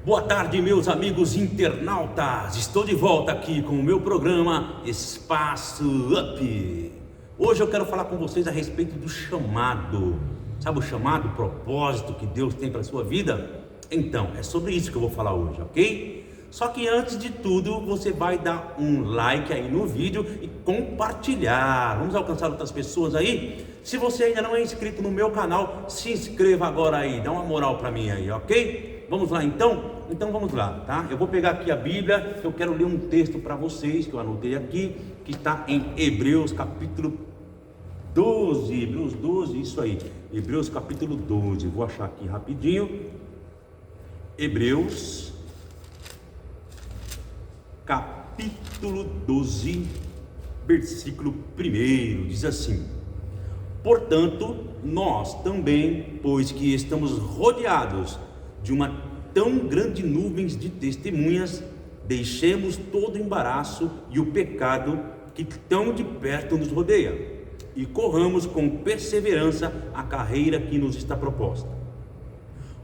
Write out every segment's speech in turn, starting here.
Boa tarde, meus amigos internautas. Estou de volta aqui com o meu programa Espaço Up. Hoje eu quero falar com vocês a respeito do chamado. Sabe o chamado, o propósito que Deus tem para a sua vida? Então, é sobre isso que eu vou falar hoje, ok? Só que antes de tudo, você vai dar um like aí no vídeo e compartilhar. Vamos alcançar outras pessoas aí? Se você ainda não é inscrito no meu canal, se inscreva agora aí, dá uma moral para mim aí, ok? Vamos lá então? Então vamos lá, tá? Eu vou pegar aqui a Bíblia, eu quero ler um texto para vocês, que eu anotei aqui, que está em Hebreus capítulo 12, Hebreus 12, isso aí, Hebreus capítulo 12, vou achar aqui rapidinho, Hebreus capítulo 12, versículo 1, diz assim: portanto, nós também, pois que estamos rodeados de uma tão grande nuvem de testemunhas, deixemos todo o embaraço e o pecado que tão de perto nos rodeia, e corramos com perseverança a carreira que nos está proposta,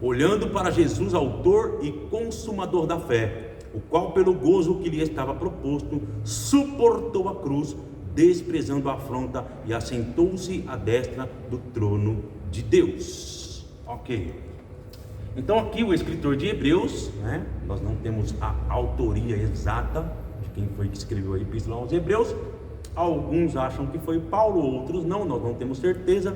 olhando para Jesus, autor e consumador da fé, o qual pelo gozo que lhe estava proposto, suportou a cruz, desprezando a afronta, e assentou-se à destra do trono de Deus. Ok. Então aqui o escritor de Hebreus, né? Nós não temos a autoria exata de quem foi que escreveu a epístola aos Hebreus. Alguns acham que foi Paulo, outros não, nós não temos certeza.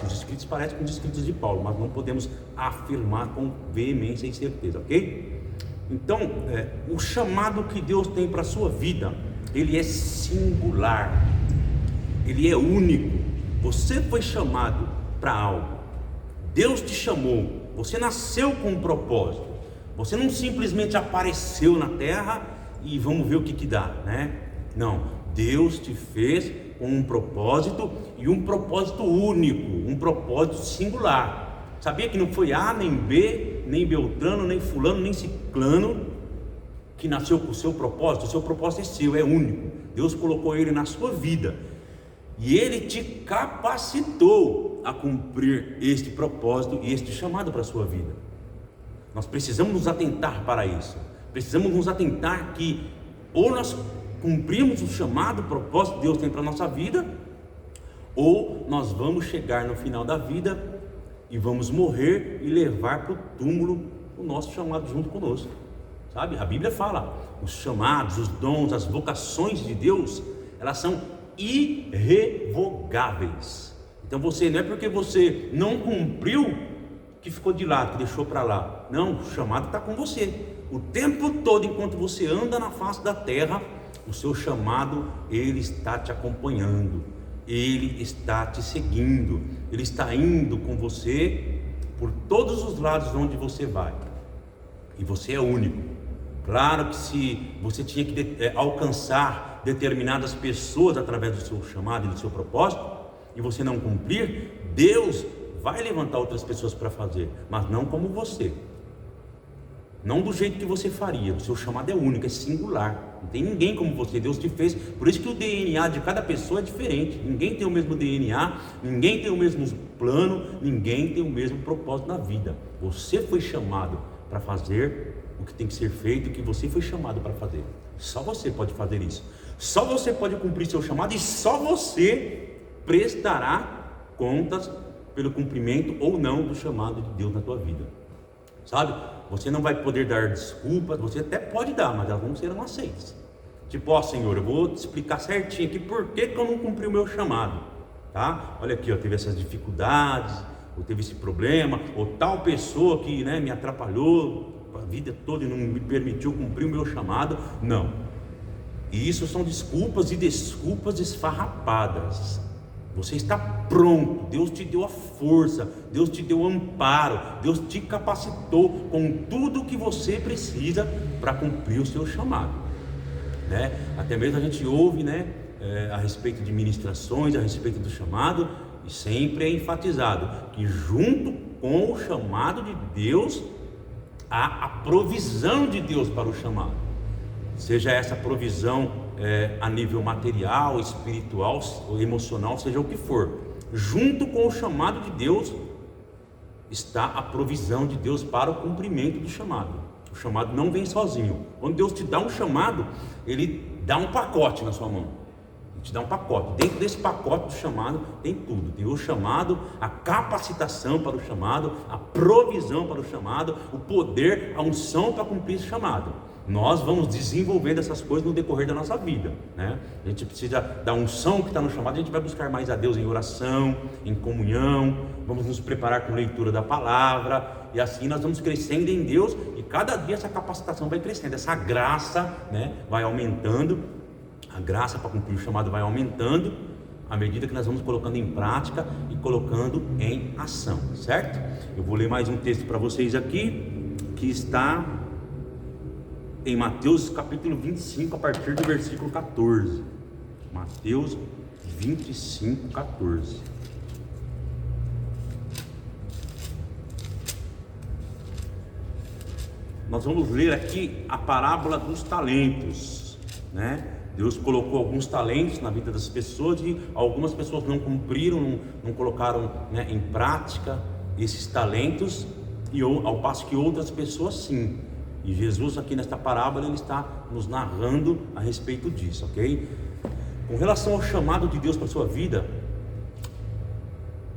Os escritos parecem com os escritos de Paulo, mas não podemos afirmar com veemência e certeza, ok? Então, o chamado que Deus tem para a sua vida, ele é singular, ele é único. Você foi chamado para algo, Deus te chamou. Você nasceu com um propósito. Você não simplesmente apareceu na terra e vamos ver o que dá, né? Não, Deus te fez com um propósito, e um propósito único, um propósito singular. Sabia que não foi A, nem B, nem Beltrano, nem fulano, nem ciclano que nasceu com o seu propósito? O seu propósito é seu, é único. Deus colocou ele na sua vida e ele te capacitou a cumprir este propósito e este chamado para a sua vida. Nós precisamos nos atentar para isso. Precisamos nos atentar que ou nós cumprimos o chamado, o propósito que Deus tem para a nossa vida, ou nós vamos chegar no final da vida e vamos morrer e levar para o túmulo o nosso chamado junto conosco. Sabe? A Bíblia fala, os chamados, os dons, as vocações de Deus, elas são irrevogáveis. Então você, não é porque você não cumpriu que ficou de lado, que deixou para lá. Não, o chamado está com você o tempo todo. Enquanto você anda na face da terra, o seu chamado, ele está te acompanhando, ele está te seguindo, ele está indo com você por todos os lados onde você vai. E você é único. Claro que se você tinha que alcançar determinadas pessoas através do seu chamado e do seu propósito, e você não cumprir, Deus vai levantar outras pessoas para fazer, mas não como você, não do jeito que você faria. O seu chamado é único, é singular, não tem ninguém como você. Deus te fez, por isso que o DNA de cada pessoa é diferente. Ninguém tem o mesmo DNA, ninguém tem o mesmo plano, ninguém tem o mesmo propósito na vida. Você foi chamado para fazer o que tem que ser feito, o que você foi chamado para fazer. Só você pode fazer isso, só você pode cumprir seu chamado, e só você prestará contas pelo cumprimento ou não do chamado de Deus na tua vida. Sabe? Você não vai poder dar desculpas. Você até pode dar, mas elas não serão aceitas. Tipo, ó Senhor, eu vou te explicar certinho aqui por que eu não cumpri o meu chamado, tá? Olha aqui, ó, teve essas dificuldades, ou teve esse problema, ou tal pessoa que, né, me atrapalhou a vida toda e não me permitiu cumprir o meu chamado. Não. E isso são desculpas, e desculpas esfarrapadas. Você está pronto, Deus te deu a força, Deus te deu o amparo, Deus te capacitou com tudo o que você precisa para cumprir o seu chamado, né? Até mesmo a gente ouve, né, a respeito de ministrações, a respeito do chamado, e sempre é enfatizado que junto com o chamado de Deus, há a provisão de Deus para o chamado. Seja essa provisão a nível material, espiritual ou emocional, seja o que for, junto com o chamado de Deus, está a provisão de Deus para o cumprimento do chamado. O chamado não vem sozinho. Quando Deus te dá um chamado, Ele dá um pacote na sua mão. Ele te dá um pacote. Dentro desse pacote do chamado tem tudo. Tem o chamado, a capacitação para o chamado, a provisão para o chamado, o poder, a unção para cumprir esse chamado. Nós vamos desenvolvendo essas coisas no decorrer da nossa vida, né? A gente precisa da unção que está no chamado. A gente vai buscar mais a Deus em oração, em comunhão. Vamos nos preparar com leitura da palavra. E assim nós vamos crescendo em Deus. E cada dia essa capacitação vai crescendo. Essa graça, né, vai aumentando. A graça para cumprir o chamado vai aumentando à medida que nós vamos colocando em prática e colocando em ação, certo? Eu vou ler mais um texto para vocês aqui, que está em Mateus capítulo 25, a partir do versículo 14. Mateus 25, 14. Nós vamos ler aqui a parábola dos talentos, né? Deus colocou alguns talentos na vida das pessoas e algumas pessoas não cumpriram, não colocaram, né, em prática esses talentos, e ao passo que outras pessoas sim. E Jesus aqui nesta parábola, ele está nos narrando a respeito disso, ok? Com relação ao chamado de Deus para a sua vida,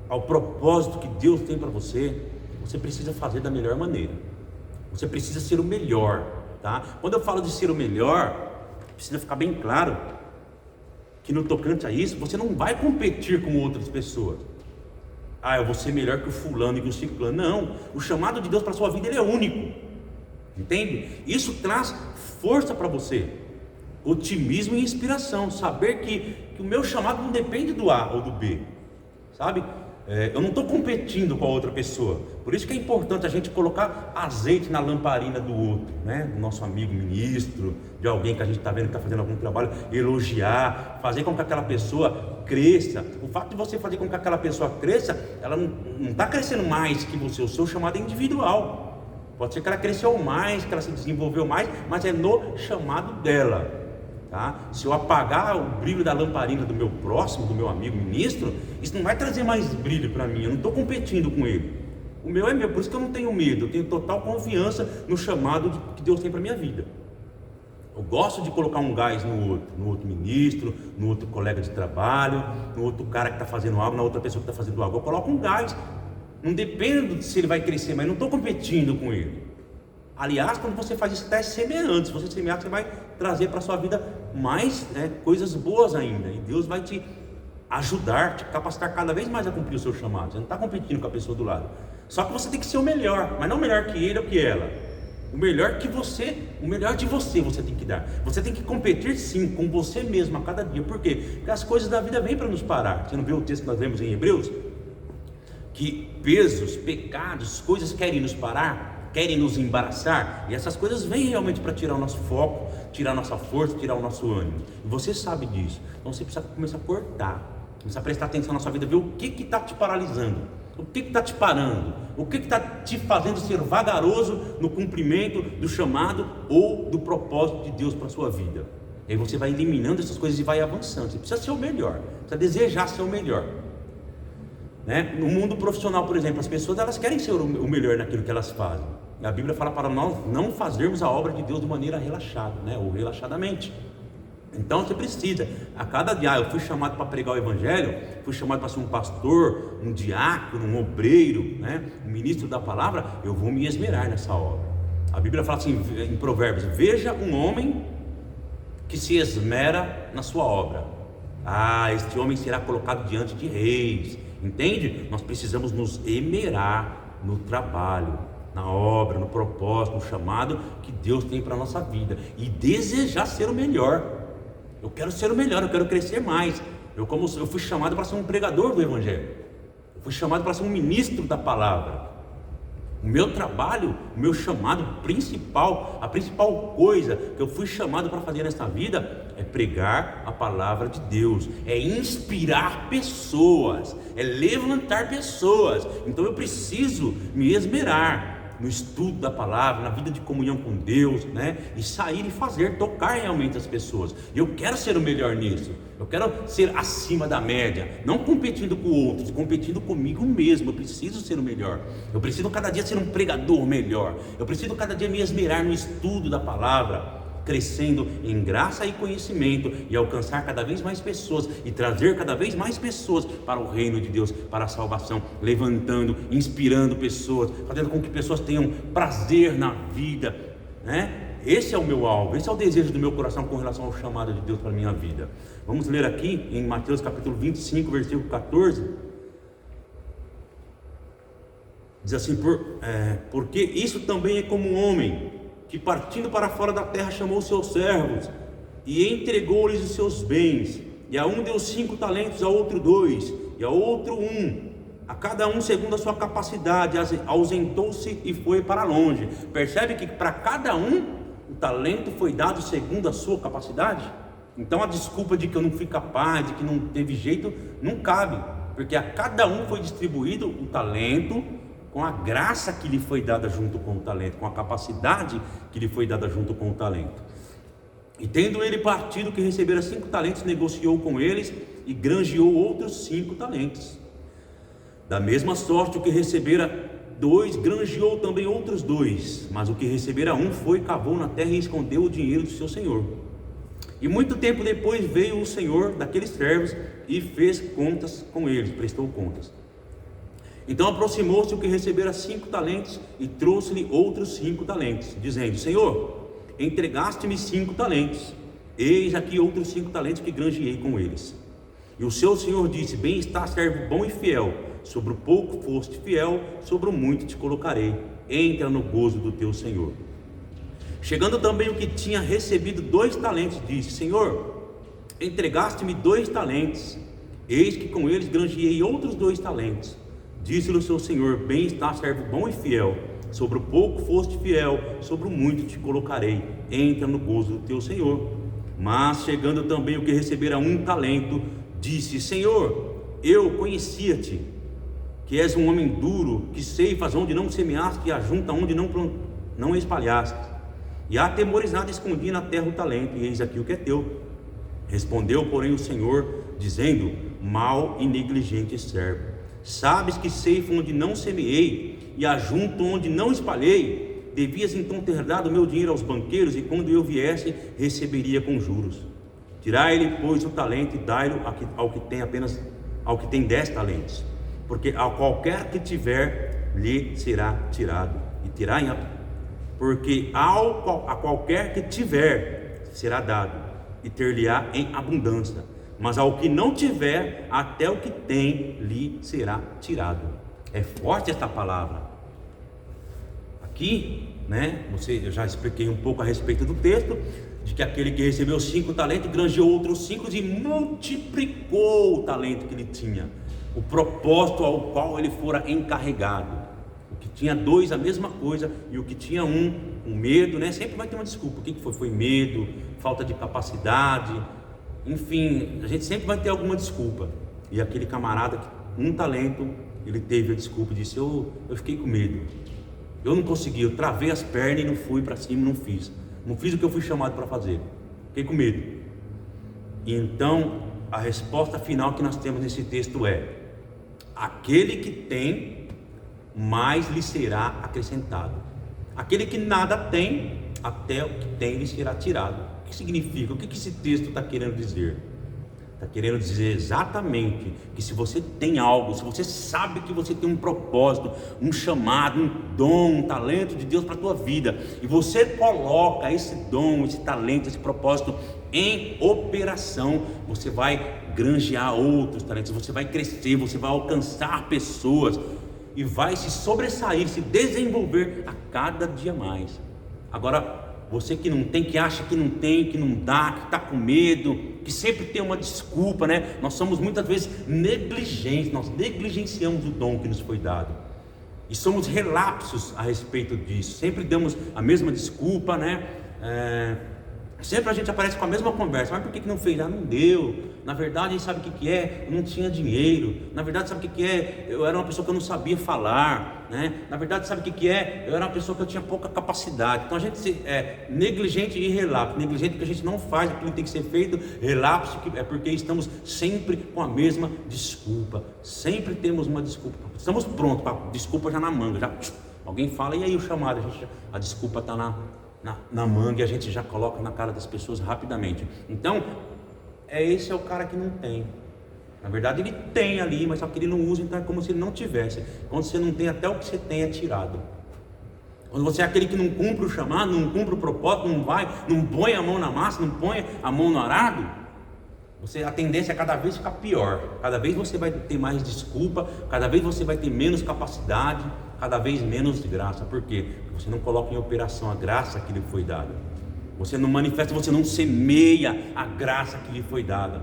ao propósito que Deus tem para você, você precisa fazer da melhor maneira. Você precisa ser o melhor, tá? Quando eu falo de ser o melhor, precisa ficar bem claro que no tocante a isso, você não vai competir com outras pessoas. Ah, eu vou ser melhor que o fulano e que o ciclano. Não, o chamado de Deus para a sua vida, ele é único. Entende? Isso traz força para você, otimismo e inspiração, saber que o meu chamado não depende do A ou do B, sabe? Eu não estou competindo com a outra pessoa. Por isso que é importante a gente colocar azeite na lamparina do outro, né? Do nosso amigo ministro, de alguém que a gente está vendo que está fazendo algum trabalho, elogiar, fazer com que aquela pessoa cresça. O fato de você fazer com que aquela pessoa cresça, ela não está crescendo mais que você. O seu chamado é individual. Pode ser que ela cresceu mais, que ela se desenvolveu mais, mas é no chamado dela, tá? Se eu apagar o brilho da lamparina do meu próximo, do meu amigo ministro, isso não vai trazer mais brilho para mim. Eu não estou competindo com ele. O meu é meu, por isso que eu não tenho medo. Eu tenho total confiança no chamado que Deus tem para minha vida. Eu gosto de colocar um gás no outro ministro, no outro colega de trabalho, no outro cara que está fazendo algo, na outra pessoa que está fazendo algo. Eu coloco um gás. Não depende de se ele vai crescer, mas não estou competindo com ele. Aliás, quando você faz isso, até semeando. Se você semear, você vai trazer para a sua vida mais, né, coisas boas ainda. E Deus vai te ajudar, te capacitar cada vez mais a cumprir o seu chamado. Você não está competindo com a pessoa do lado. Só que você tem que ser o melhor, mas não melhor que ele ou que ela. O melhor que você, o melhor de você tem que dar. Você tem que competir sim, com você mesmo a cada dia. Por quê? Porque as coisas da vida vêm para nos parar. Você não viu o texto que nós lemos em Hebreus? Que pesos, pecados, coisas querem nos parar, querem nos embaraçar, e essas coisas vêm realmente para tirar o nosso foco, tirar a nossa força, tirar o nosso ânimo, e você sabe disso. Então você precisa começar a cortar, começar a prestar atenção na sua vida, ver o que está te paralisando, o que está te parando, o que está te fazendo ser vagaroso no cumprimento do chamado ou do propósito de Deus para a sua vida. E aí você vai eliminando essas coisas e vai avançando. Você precisa ser o melhor, precisa desejar ser o melhor. Né? No mundo profissional, por exemplo, as pessoas elas querem ser o melhor naquilo que elas fazem. A Bíblia fala para nós não fazermos a obra de Deus de maneira relaxada, né? Ou relaxadamente. Então você precisa, a cada dia, eu fui chamado para pregar o Evangelho, fui chamado para ser um pastor, um diácono, um obreiro, né? Um ministro da palavra, eu vou me esmerar nessa obra. A Bíblia fala assim em Provérbios: veja um homem que se esmera na sua obra. Este homem será colocado diante de reis. Entende? Nós precisamos nos esmerar no trabalho, na obra, no propósito, no chamado que Deus tem para a nossa vida, e desejar ser o melhor. Eu quero ser o melhor, eu quero crescer mais. Eu fui chamado para ser um pregador do Evangelho, eu fui chamado para ser um ministro da palavra. O meu trabalho, o meu chamado principal, a principal coisa que eu fui chamado para fazer nesta vida é pregar a palavra de Deus, é inspirar pessoas, é levantar pessoas. Então eu preciso me esmerar no estudo da palavra, na vida de comunhão com Deus, né? E sair e fazer, tocar realmente as pessoas. Eu quero ser o melhor nisso. Eu quero ser acima da média, não competindo com outros, competindo comigo mesmo. Eu preciso ser o melhor. Eu preciso cada dia ser um pregador melhor. Eu preciso cada dia me esmerar no estudo da palavra, crescendo em graça e conhecimento, e alcançar cada vez mais pessoas, e trazer cada vez mais pessoas para o reino de Deus, para a salvação, levantando, inspirando pessoas, fazendo com que pessoas tenham prazer na vida, né? Esse é o meu alvo, esse é o desejo do meu coração com relação ao chamado de Deus para a minha vida. Vamos ler aqui em Mateus capítulo 25, versículo 14. Diz assim: porque isso também é como um homem que, partindo para fora da terra, chamou seus servos e entregou-lhes os seus bens, e a um deu 5 talentos, a outro 2, e a outro 1, a cada um segundo a sua capacidade. Ausentou-se e foi para longe. Percebe que para cada um o talento foi dado segundo a sua capacidade? Então a desculpa de que eu não fui capaz, de que não teve jeito, não cabe, porque a cada um foi distribuído o talento, com a graça que lhe foi dada junto com o talento, com a capacidade que lhe foi dada junto com o talento. E tendo ele partido, que recebera 5 talentos, negociou com eles e granjeou outros 5 talentos. Da mesma sorte, o que recebera 2, granjeou também outros 2. Mas o que recebera 1 foi, cavou na terra e escondeu o dinheiro do seu senhor. E muito tempo depois veio o senhor daqueles servos e fez contas com eles, prestou contas. Então aproximou-se o que recebera 5 talentos e trouxe-lhe outros 5 talentos, dizendo: Senhor, entregaste-me 5 talentos, eis aqui outros 5 talentos que granjeei com eles. E o seu senhor disse: Bem está, servo bom e fiel, sobre o pouco foste fiel, sobre o muito te colocarei, entra no gozo do teu senhor. Chegando também o que tinha recebido 2 talentos, disse: Senhor, entregaste-me 2 talentos, eis que com eles granjeei outros 2 talentos. Disse-lhe o seu senhor: Bem está, servo bom e fiel, sobre o pouco foste fiel, sobre o muito te colocarei, entra no gozo do teu senhor. Mas chegando também o que recebera 1 talento, disse: Senhor, eu conhecia-te, que és um homem duro, que ceifas onde não semeaste e ajunta onde não espalhaste. E atemorizado escondi na terra o talento, e eis aqui o que é teu. Respondeu, porém, o senhor, dizendo: Mau e negligente servo, sabes que ceifo onde não semeei e ajunto onde não espalhei. Devias então ter dado o meu dinheiro aos banqueiros, e quando eu viesse, receberia com juros. Tirai-lhe, pois, o talento e dai-lo ao que tem 10 talentos, porque a qualquer que tiver lhe será tirado, e terá porque a qualquer que tiver será dado, e ter-lhe-á em abundância. Mas ao que não tiver, até o que tem lhe será tirado. É forte esta palavra. Aqui, né, eu já expliquei um pouco a respeito do texto, de que aquele que recebeu 5 talentos, granjeou outros 5 e multiplicou o talento que ele tinha, o propósito ao qual ele fora encarregado. O que tinha 2, a mesma coisa, e o que tinha 1, um medo, né? Sempre vai ter uma desculpa. O que foi? Foi medo, falta de capacidade, enfim, a gente sempre vai ter alguma desculpa. E aquele camarada, 1 talento, ele teve a desculpa e disse: eu fiquei com medo, eu não consegui, eu travei as pernas e não fui para cima, não fiz o que eu fui chamado para fazer, fiquei com medo. E então a resposta final que nós temos nesse texto é: aquele que tem, mais lhe será acrescentado. Aquele que nada tem, até o que tem lhe será tirado. O que significa? O que esse texto está querendo dizer? Está querendo dizer exatamente que se você tem algo, se você sabe que você tem um propósito, um chamado, um dom, um talento de Deus para a tua vida, e você coloca esse dom, esse talento, esse propósito em operação, você vai granjear outros talentos, você vai crescer, você vai alcançar pessoas e vai se sobressair, se desenvolver a cada dia mais. Agora, você que não tem, que acha que não tem, que não dá, que está com medo, que sempre tem uma desculpa, né? Nós somos muitas vezes negligentes, nós negligenciamos o dom que nos foi dado. E somos relapsos a respeito disso, sempre damos a mesma desculpa, né? Sempre a gente aparece com a mesma conversa: mas por que não fez? Ah, não deu, Na verdade, sabe o que é? Eu não tinha dinheiro. Na verdade, sabe o que é? Eu era uma pessoa que eu não sabia falar, né? Na verdade, sabe o que é? Eu era uma pessoa que eu tinha pouca capacidade. Então a gente é negligente e relapso. Negligente porque a gente não faz aquilo que tem que ser feito. Relapso é porque estamos sempre com a mesma desculpa. Sempre temos uma desculpa. Estamos prontos para desculpa já na manga. Já alguém fala, e aí o chamado? A desculpa está na manga e a gente já coloca na cara das pessoas rapidamente. Então, esse é o cara que não tem. Na verdade ele tem ali, mas só que ele não usa, então é como se ele não tivesse. Quando você não tem, até o que você tem é tirado. Quando você é aquele que não cumpre o chamado, não cumpre o propósito, não põe a mão na massa, não põe a mão no arado, a tendência é cada vez ficar pior. Cada vez você vai ter mais desculpa, cada vez você vai ter menos capacidade, cada vez menos graça. Por quê? Porque você não coloca em operação a graça que lhe foi dada. Você não manifesta, você não semeia a graça que lhe foi dada.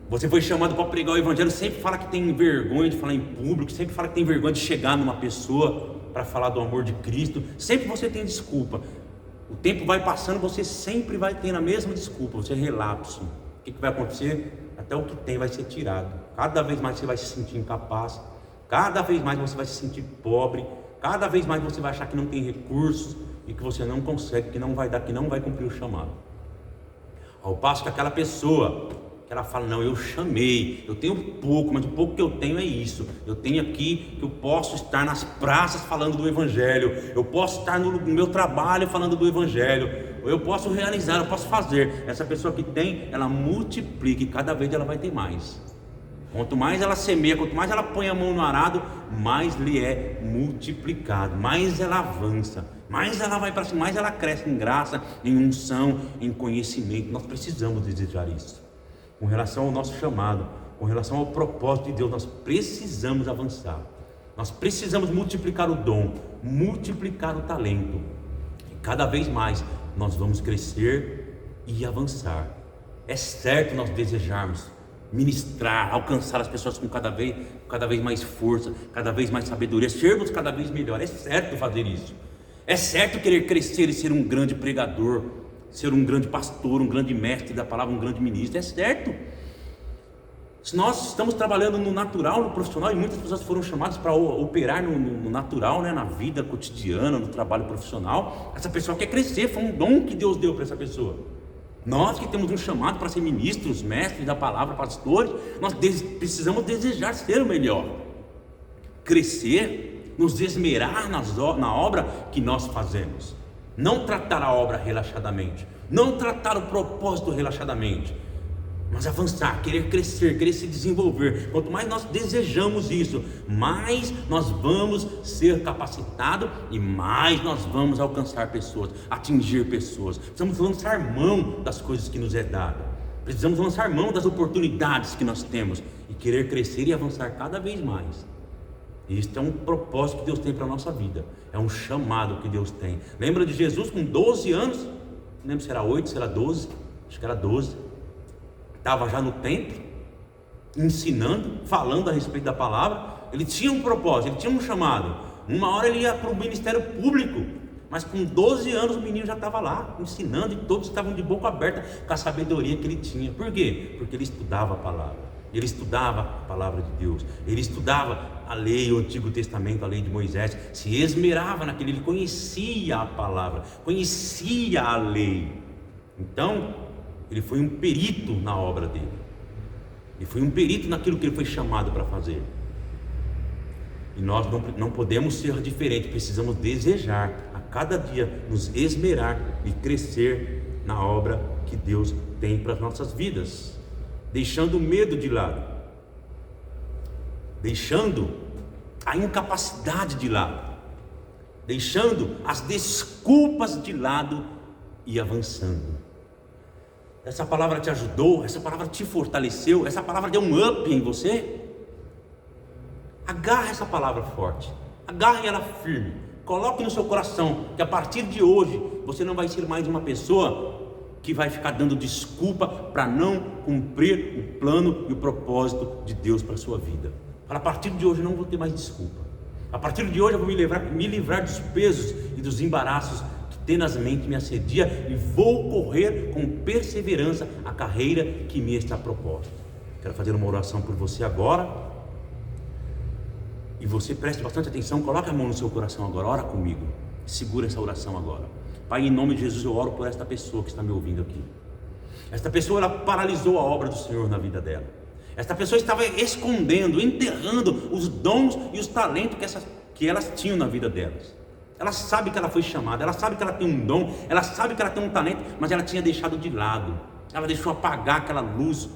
Você foi chamado para pregar o evangelho, sempre fala que tem vergonha de falar em público, sempre fala que tem vergonha de chegar numa pessoa para falar do amor de Cristo. Sempre você tem desculpa. O tempo vai passando, você sempre vai ter a mesma desculpa, você é relapso. O que vai acontecer? Até o que tem vai ser tirado. Cada vez mais você vai se sentir incapaz, cada vez mais você vai se sentir pobre, cada vez mais você vai achar que não tem recursos e que você não consegue, que não vai dar, que não vai cumprir o chamado. Ao passo que aquela pessoa, que ela fala, não, eu chamei, eu tenho pouco, mas o pouco que eu tenho é isso. Eu tenho aqui que eu posso estar nas praças falando do evangelho, eu posso estar no meu trabalho falando do evangelho, eu posso realizar, eu posso fazer. Essa pessoa que tem, ela multiplica e cada vez ela vai ter mais. Quanto mais ela semeia, quanto mais ela põe a mão no arado, mais lhe é multiplicado, mais ela avança, mais ela vai para cima, mais ela cresce em graça, em unção, em conhecimento. Nós precisamos desejar isso. Com relação ao nosso chamado, com relação ao propósito de Deus, nós precisamos avançar. Nós precisamos multiplicar o dom, multiplicar o talento. E cada vez mais nós vamos crescer e avançar. É certo nós desejarmos ministrar, alcançar as pessoas com cada vez mais força, cada vez mais sabedoria, sermos cada vez melhor. É certo fazer isso. É certo querer crescer e ser um grande pregador, ser um grande pastor, um grande mestre da palavra, um grande ministro. É certo. Se nós estamos trabalhando no natural, no profissional, e muitas pessoas foram chamadas para operar no natural, né, na vida cotidiana, no trabalho profissional, essa pessoa quer crescer, foi um dom que Deus deu para essa pessoa. Nós que temos um chamado para ser ministros, mestres da palavra, pastores, nós precisamos desejar ser o melhor, crescer, nos esmerar na obra que nós fazemos, não tratar a obra relaxadamente, não tratar o propósito relaxadamente, mas avançar, querer crescer, querer se desenvolver. Quanto mais nós desejamos isso, mais nós vamos ser capacitados e mais nós vamos alcançar pessoas, atingir pessoas. Precisamos lançar mão das coisas que nos é dada, precisamos lançar mão das oportunidades que nós temos e querer crescer e avançar cada vez mais. Isso é um propósito que Deus tem para a nossa vida, é um chamado que Deus tem. Lembra de Jesus com 12 anos? Não lembro se era 8, se era 12, acho que era 12. Estava já no templo, ensinando, falando a respeito da palavra. Ele tinha um propósito, ele tinha um chamado. Uma hora ele ia para o ministério público, mas com 12 anos o menino já estava lá, ensinando, e todos estavam de boca aberta com a sabedoria que ele tinha. Por quê? Porque ele estudava a palavra, ele estudava a palavra de Deus, ele estudava a lei, o Antigo Testamento, a lei de Moisés, se esmerava naquele, ele conhecia a palavra, conhecia a lei. Então, ele foi um perito na obra dele, ele foi um perito naquilo que ele foi chamado para fazer. E nós não podemos ser diferentes, precisamos desejar a cada dia nos esmerar e crescer na obra que Deus tem para as nossas vidas, deixando o medo de lado, deixando a incapacidade de lado, deixando as desculpas de lado e avançando. Essa palavra te ajudou, essa palavra te fortaleceu, essa palavra deu um up em você? Agarre essa palavra forte, agarre ela firme, coloque no seu coração que a partir de hoje você não vai ser mais uma pessoa que vai ficar dando desculpa para não cumprir o plano e o propósito de Deus para a sua vida. A partir de hoje eu não vou ter mais desculpa, a partir de hoje eu vou me livrar dos pesos e dos embaraços que tenazmente me assedia e vou correr com perseverança a carreira que me está proposta. Quero fazer uma oração por você agora, e você preste bastante atenção, coloque a mão no seu coração agora, ora comigo, segura essa oração agora. Pai, em nome de Jesus eu oro por esta pessoa que está me ouvindo aqui. Esta pessoa, ela paralisou a obra do Senhor na vida dela. Esta pessoa estava escondendo, enterrando os dons e os talentos que elas tinham na vida delas. Ela sabe que ela foi chamada, ela sabe que ela tem um dom, ela sabe que ela tem um talento, mas ela tinha deixado de lado. Ela deixou apagar aquela luz,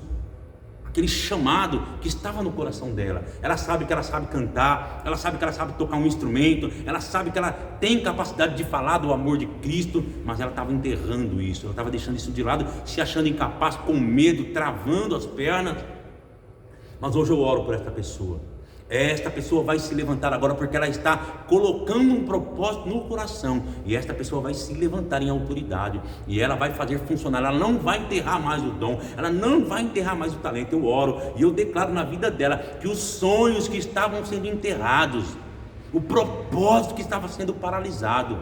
aquele chamado que estava no coração dela. Ela sabe que ela sabe cantar, ela sabe que ela sabe tocar um instrumento, ela sabe que ela tem capacidade de falar do amor de Cristo, mas ela estava enterrando isso, ela estava deixando isso de lado, se achando incapaz, com medo, travando as pernas. Mas hoje eu oro por esta pessoa. Esta pessoa vai se levantar agora, porque ela está colocando um propósito no coração, e esta pessoa vai se levantar em autoridade, e ela vai fazer funcionar. Ela não vai enterrar mais o dom, ela não vai enterrar mais o talento. Eu oro e eu declaro na vida dela que os sonhos que estavam sendo enterrados, o propósito que estava sendo paralisado,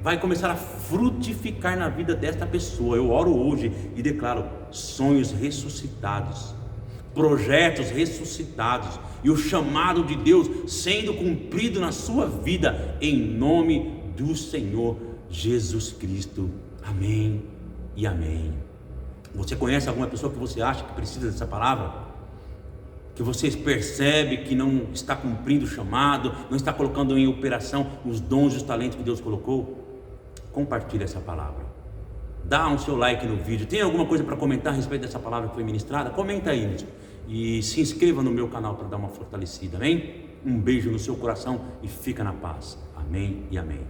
vai começar a frutificar na vida desta pessoa. Eu oro hoje e declaro sonhos ressuscitados, projetos ressuscitados, e o chamado de Deus sendo cumprido na sua vida, em nome do Senhor Jesus Cristo. Amém e amém. Você conhece alguma pessoa que você acha que precisa dessa palavra? Que você percebe que não está cumprindo o chamado, não está colocando em operação os dons e os talentos que Deus colocou? Compartilhe essa palavra. Dá um seu like no vídeo. Tem alguma coisa para comentar a respeito dessa palavra que foi ministrada? Comenta aí, e se inscreva no meu canal para dar uma fortalecida, amém? Um beijo no seu coração e fica na paz, amém e amém.